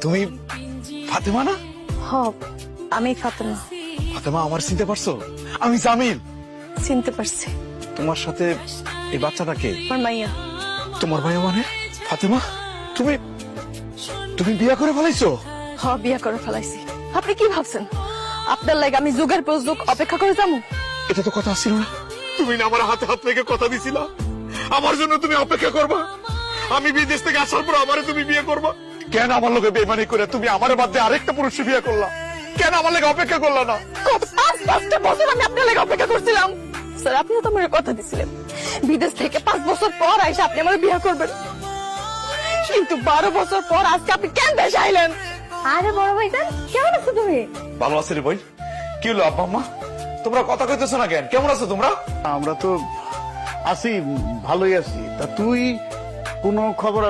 তুমি ফাতেমা না? হ, আমি ফাতেমা। ফাতেমা, আমার চিনতে পারছো? আমি জামিল। চিনতে পারছি। তোমার সাথে এই বাচ্চাটা কে? আমার মাইয়া। তোমার ভাইয়া মানে? ফাতেমা, তুমি তুমি বিয়া করে ফেলাইছো? হ, বিয়া করে ফেলাইছি। আপনি কি ভাবছেন আপনার লাগে আমি যুগের পর যুগ অপেক্ষা করে যাবো? এটা তো কথা ছিল না। তুমি না আমার হাতে হাত রেখে কথা দিছিলা আমার জন্য তুমি অপেক্ষা করবা, আমি বিদেশ থেকে আসার পর আমারে তুমি বিয়ে করবা। কেন আমার লোকে বেইমানি করে তুমি আমার বাদ দিয়ে আরেকটা পুরুষকে বিয়ে করলা? কেন আমার লাগে অপেক্ষা করলা না? কত 5-5টা বছর আমি আপনার লাগে অপেক্ষা করছিলাম। স্যার, আপনি তো আমার কথা দিছিলেন বিদেশ থেকে 5 বছর পর আইসা আপনি আমার বিয়ে করবেন, কিন্তু 12 বছর পর আজকে আপনি কেন দেশে আইলেন? আরে বড় ভাইজান, কেমন আছো তুমি? ভালো আছি রে ভাই। কি হলো আব্বা আম্মা, তোমরা কথা কইতেছো না কেন? কেমন আছো তোমরা? আমরা তো আছি, ভালোই আছি। তা তুই কোনো খবর